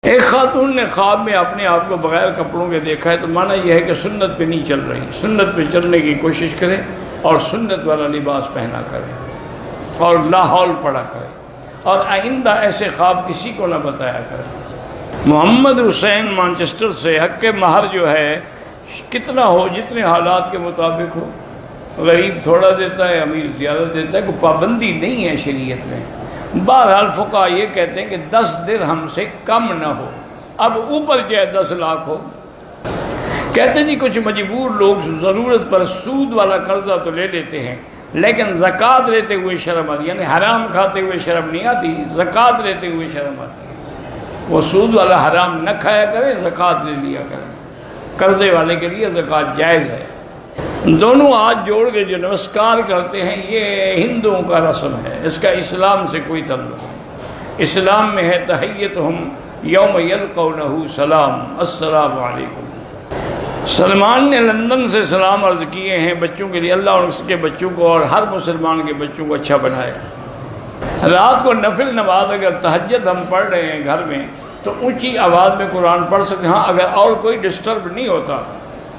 ایک خاتون نے خواب میں اپنے آپ کو بغیر کپڑوں کے دیکھا ہے، تو معنی یہ ہے کہ سنت پہ نہیں چل رہی، سنت پہ چلنے کی کوشش کرے اور سنت والا لباس پہنا کرے اور لاحول پڑھا کرے، اور آئندہ ایسے خواب کسی کو نہ بتایا کرے۔ محمد حسین مانچسٹر سے حق مہر جو ہے کتنا ہو، جتنے حالات کے مطابق ہو، غریب تھوڑا دیتا ہے، امیر زیادہ دیتا ہے، کوئی پابندی نہیں ہے شریعت میں۔ بہرحال فقہاء یہ کہتے ہیں کہ 10 درہم سے کم نہ ہو، اب اوپر چاہے 10 لاکھ ہو۔ کہتے ہیں جی کچھ مجبور لوگ ضرورت پر سود والا قرضہ تو لے لیتے ہیں، لیکن زکوٰۃ لیتے ہوئے شرم آتی، یعنی حرام کھاتے ہوئے شرم نہیں آتی، زکوٰۃ لیتے ہوئے شرم آتی ہے۔ وہ سود والا حرام نہ کھایا کرے، زکوٰۃ لے لیا کرے، قرضے والے کے لیے زکوٰۃ جائز ہے۔ دونوں ہاتھ جوڑ کے جو نمسکار کرتے ہیں یہ ہندوؤں کا رسم ہے، اس کا اسلام سے کوئی تعلق نہیں۔ اسلام میں ہے تحیتہم یوم یلقونہ سلام، السلام علیکم۔ سلمان نے لندن سے سلام عرض کیے ہیں بچوں کے لیے، اللہ اور اس کے بچوں کو اور ہر مسلمان کے بچوں کو اچھا بنائے۔ رات کو نفل نماز اگر تہجد ہم پڑھ رہے ہیں گھر میں تو اونچی آواز میں قرآن پڑھ سکتے ہیں، ہاں اگر اور کوئی ڈسٹرب نہیں ہوتا،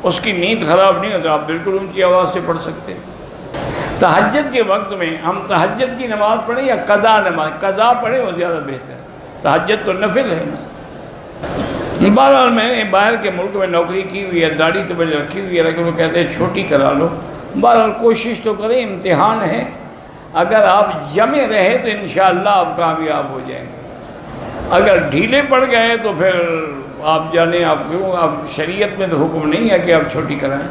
اس کی نیند خراب نہیں ہوتا، آپ بالکل اونچی آواز سے پڑھ سکتے ہیں۔ تہجد کے وقت میں ہم تہجد کی نماز پڑھیں یا قضا نماز، قضا پڑھیں وہ زیادہ بہتر ہے، تہجد تو نفل ہے نا۔ بہرحال میں نے باہر کے ملک میں نوکری کی ہوئی ہے، داڑھی تو میں نے رکھی ہوئی ہے، لیکن وہ کہتے ہیں چھوٹی کرا لو۔ بہرحال کوشش تو کریں، امتحان ہے، اگر آپ جمے رہے تو انشاءاللہ آپ کامیاب ہو جائیں گے، اگر ڈھیلے پڑ گئے تو پھر آپ جانیں آپ کیوں، اب شریعت میں تو حکم نہیں ہے کہ آپ چھوٹی کرائیں۔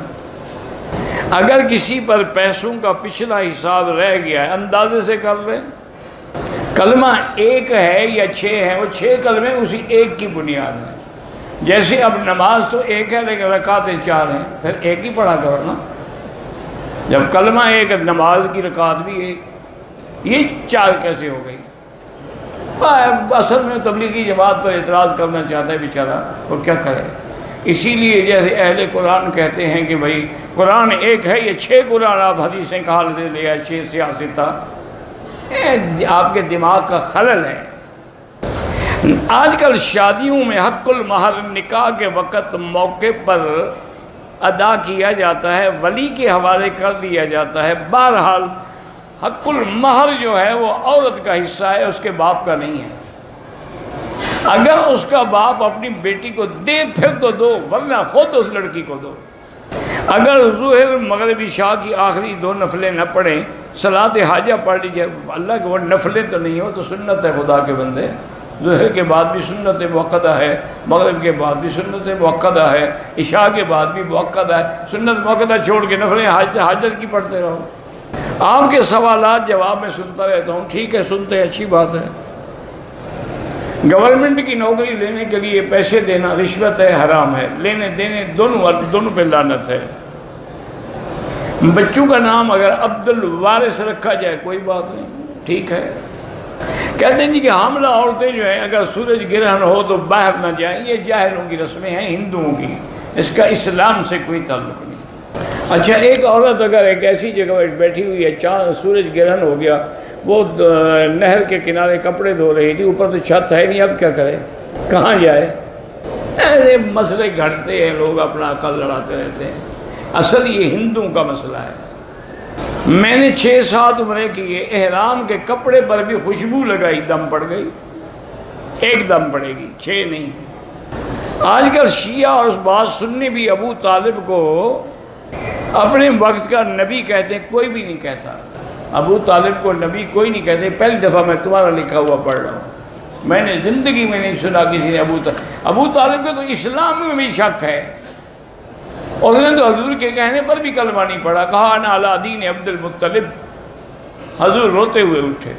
اگر کسی پر پیسوں کا پچھلا حساب رہ گیا ہے اندازے سے کر لیں، کلمہ ایک ہے یا 6 ہے، وہ 6 کلمے اسی ایک کی بنیاد ہے۔ جیسے اب نماز تو ایک ہے لیکن رکعتیں 4 ہیں، پھر ایک ہی پڑھا کرو نا۔ جب کلمہ ایک، نماز کی رکعت بھی ایک، یہ 4 کیسے ہو گئی؟ اصل میں تبلیغی جماعت پر اعتراض کرنا چاہتا ہے بیچارہ، وہ کیا کرے۔ اسی لیے جیسے اہل قرآن کہتے ہیں کہ بھائی قرآن ایک ہے، یہ 6 قرآن آپ حدیثیں کہاں سے لے آئے، 6 سیاستہ، آپ کے دماغ کا خلل ہے۔ آج کل شادیوں میں حق المہر نکاح کے وقت موقع پر ادا کیا جاتا ہے، ولی کے حوالے کر دیا جاتا ہے۔ بہرحال حق المہر جو ہے وہ عورت کا حصہ ہے، اس کے باپ کا نہیں ہے۔ اگر اس کا باپ اپنی بیٹی کو دے پھر تو دو، ورنہ خود اس لڑکی کو دو۔ اگر ظہر مغرب عشاء کی آخری 2 نفلیں نہ پڑھیں، صلاۃ حاجہ پڑھ لیجیے، اللہ کے وہ نفلیں تو نہیں ہو تو سنت ہے خدا کے بندے، ظہر کے بعد بھی سنت موقدہ ہے، مغرب کے بعد بھی سنت موقدہ ہے، عشاء کے بعد بھی موقدہ ہے، سنت موقدہ چھوڑ کے نفلیں حاجت کی پڑھتے رہو۔ آپ کے سوالات جواب میں سنتا رہتا ہوں، ٹھیک ہے سنتے ہیں، اچھی بات ہے۔ گورنمنٹ کی نوکری لینے کے لیے پیسے دینا رشوت ہے، حرام ہے، لینے دینے دونوں پہ لعنت ہے۔ بچوں کا نام اگر عبد الوارث رکھا جائے کوئی بات نہیں، ٹھیک ہے۔ کہتے ہیں جی کہ حاملہ عورتیں جو ہیں اگر سورج گرہن ہو تو باہر نہ جائیں، یہ جاہلوں کی رسمیں ہیں، ہندوؤں کی، اس کا اسلام سے کوئی تعلق نہیں۔ اچھا ایک عورت اگر ایک ایسی جگہ بیٹھی ہوئی ہے، چاند سورج گرہن ہو گیا، وہ نہر کے کنارے کپڑے دھو رہی تھی، اوپر تو چھت ہے نہیں، اب کیا کرے، کہاں جائے؟ ایسے مسئلے گھڑتے ہیں، لوگ اپنا عقل لڑاتے رہتے ہیں۔ اصل یہ ہندوؤں کا مسئلہ ہے۔ میں نے 6-7 عمرے کیے، احرام کے کپڑے پر بھی خوشبو لگائی، دم پڑ گئی، ایک دم پڑے گی، 6 نہیں۔ آج کل شیعہ اور بات سننے بھی ابو طالب کو اپنے وقت کا نبی کہتے ہیں، کوئی بھی نہیں کہتا۔ ابو طالب کو نبی کوئی نہیں کہتے، پہلی دفعہ میں تمہارا لکھا ہوا پڑھ رہا ہوں، میں نے زندگی میں نہیں سنا کسی نے ابو طالب کے تو اسلام میں بھی شک ہے۔ اس نے تو حضور کے کہنے پر بھی کلمہ نہیں پڑھا، کہا انا علی دین عبد المطلب۔ حضور روتے ہوئے اٹھے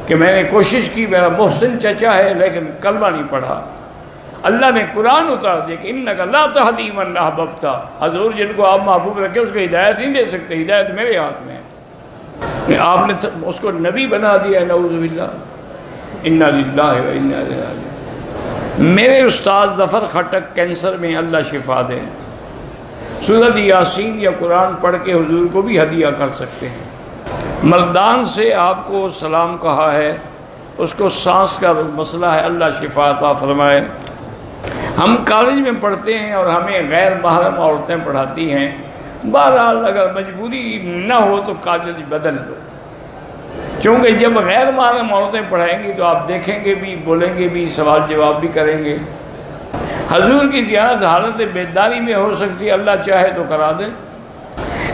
کہ میں نے کوشش کی، میرا محسن چچا ہے لیکن کلمہ نہیں پڑھا۔ اللہ نے قرآن اتار دیا کہ انک لا تہدی من احببت، حضور جن کو آپ محبوب رکھے اس کو ہدایت نہیں دے سکتے، ہدایت میرے ہاتھ میں ہے۔ آپ نے اس کو نبی بنا دیا، نعوذ باللہ، انا للہ و انا الیہ راجعون۔ میرے استاد ظفر خٹک کینسر میں، اللہ شفا دے، سورۃ یاسین یا قرآن پڑھ کے حضور کو بھی ہدیہ کر سکتے ہیں۔ مردان سے آپ کو سلام کہا ہے، اس کو سانس کا مسئلہ ہے، اللہ شفا عطا فرمائے۔ ہم کالج میں پڑھتے ہیں اور ہمیں غیر محرم عورتیں پڑھاتی ہیں، بہرحال اگر مجبوری نہ ہو تو کالج بدل دو، کیونکہ جب غیر محرم عورتیں پڑھائیں گی تو آپ دیکھیں گے بھی، بولیں گے بھی، سوال جواب بھی کریں گے۔ حضور کی زیارت حالت بیداری میں ہو سکتی ہے، اللہ چاہے تو کرا دے۔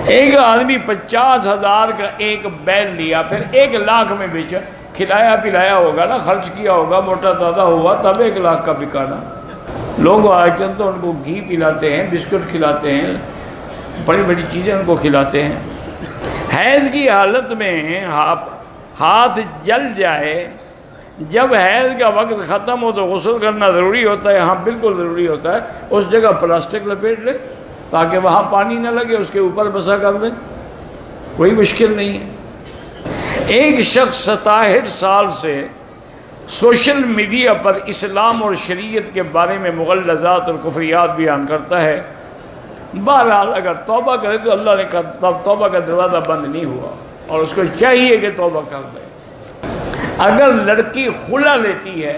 ایک آدمی 50,000 کا ایک بیل لیا، پھر 1 لاکھ میں بیچا، کھلایا پلایا ہوگا نا، خرچ کیا ہوگا، موٹا تازہ ہوا، تب 1 لاکھ کا بکانا۔ لوگ آج کل تو ان کو گھی پلاتے ہیں، بسکٹ کھلاتے ہیں، بڑی بڑی چیزیں ان کو کھلاتے ہیں۔ حیض کی حالت میں ہاتھ جل جائے، جب حیض کا وقت ختم ہو تو غسل کرنا ضروری ہوتا ہے، ہاں بالکل ضروری ہوتا ہے۔ اس جگہ پلاسٹک لپیٹ لے تاکہ وہاں پانی نہ لگے، اس کے اوپر بسا کر دیں، کوئی مشکل نہیں ہے۔ ایک شخص 67 سال سے سوشل میڈیا پر اسلام اور شریعت کے بارے میں مغلظات اور کفریات بیان کرتا ہے۔ بہرحال اگر توبہ کرے تو اللہ نے توبہ کا دروازہ بند نہیں ہوا، اور اس کو چاہیے کہ توبہ کر دے۔ اگر لڑکی خلا لیتی ہے،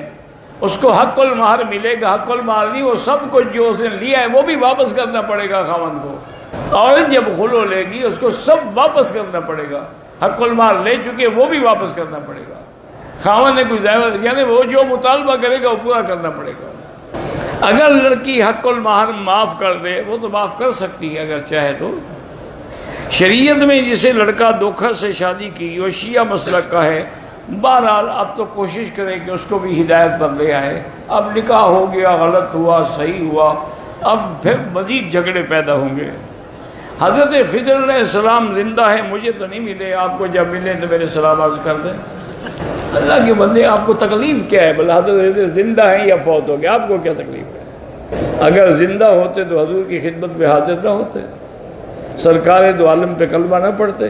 اس کو حق المہر ملے گا، حق المہر نہیں، وہ سب کچھ جو اس نے لیا ہے وہ بھی واپس کرنا پڑے گا خاوند کو۔ اور جب خلو لے گی اس کو سب واپس کرنا پڑے گا، حق المہر لے چکے وہ بھی واپس کرنا پڑے گا۔ خاوند نے کوئی زیادہ، یعنی وہ جو مطالبہ کرے گا وہ پورا کرنا پڑے گا۔ اگر لڑکی حق المہر معاف کر دے، وہ تو معاف کر سکتی ہے اگر چاہے تو۔ شریعت میں جسے لڑکا دھوکہ سے شادی کی، وہ شیعہ مسلک کا ہے، بہرحال اب تو کوشش کرے کہ اس کو بھی ہدایت پر لے آئے۔ اب نکاح ہو گیا، غلط ہوا، صحیح ہوا، اب پھر مزید جھگڑے پیدا ہوں گے۔ حضرت خضر علیہ السلام زندہ ہے، مجھے تو نہیں ملے، آپ کو جب ملے تو میرے سلام عرض کر دیں۔ اللہ کے بندے، آپ کو تکلیف کیا ہے؟ بھلا حضرت زندہ ہیں یا فوت ہو گئے، آپ کو کیا تکلیف ہے؟ اگر زندہ ہوتے تو حضور کی خدمت میں حاضر نہ ہوتے، سرکار دو عالم پہ کلمہ نہ پڑھتے۔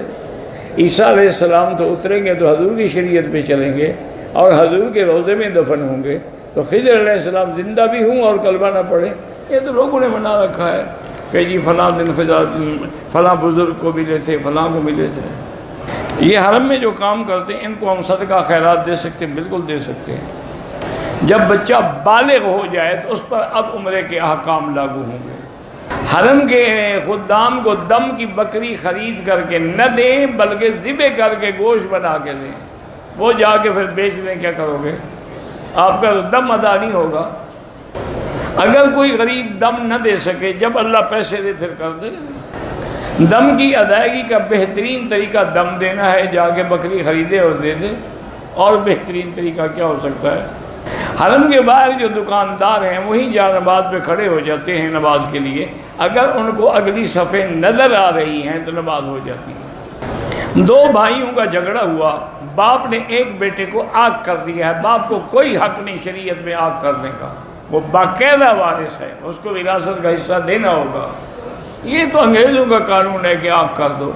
عیسیٰ علیہ السلام تو اتریں گے تو حضور کی شریعت پہ چلیں گے اور حضور کے روضے میں دفن ہوں گے، تو خضر علیہ السلام زندہ بھی ہوں اور کلمہ نہ پڑھیں؟ یہ تو لوگوں نے بنا رکھا ہے کہ جی فلاں دن فلاں بزرگ کو ملے تھے، فلاں کو ملے تھے۔ یہ حرم میں جو کام کرتے ہیں ان کو ہم صدقہ خیرات دے سکتے ہیں، بالکل دے سکتے ہیں۔ جب بچہ بالغ ہو جائے تو اس پر اب عمرے کے احکام لاگو ہوں گے۔ حرم کے خدام کو دم کی بکری خرید کر کے نہ دیں، بلکہ ذبح کر کے گوشت بنا کے دیں، وہ جا کے پھر بیچ دیں، کیا کرو گے؟ آپ کا دم ادا نہیں ہوگا۔ اگر کوئی غریب دم نہ دے سکے، جب اللہ پیسے دے پھر کر دے۔ دم کی ادائیگی کا بہترین طریقہ دم دینا ہے، جا کے بکری خریدے اور دے دے، اور بہترین طریقہ کیا ہو سکتا ہے؟ حرم کے باہر جو دکاندار ہیں وہیں جا نماز پہ کھڑے ہو جاتے ہیں نماز کے لیے، اگر ان کو اگلی صفیں نظر آ رہی ہیں تو نماز ہو جاتی ہے۔ 2 بھائیوں کا جھگڑا ہوا، باپ نے ایک بیٹے کو آگ کر دیا ہے، باپ کو کوئی حق نہیں شریعت میں آگ کرنے کا، وہ باقاعدہ وارث ہے، اس کو وراثت کا حصہ دینا ہوگا۔ یہ تو انگریزوں کا قانون ہے کہ آگ کر دو۔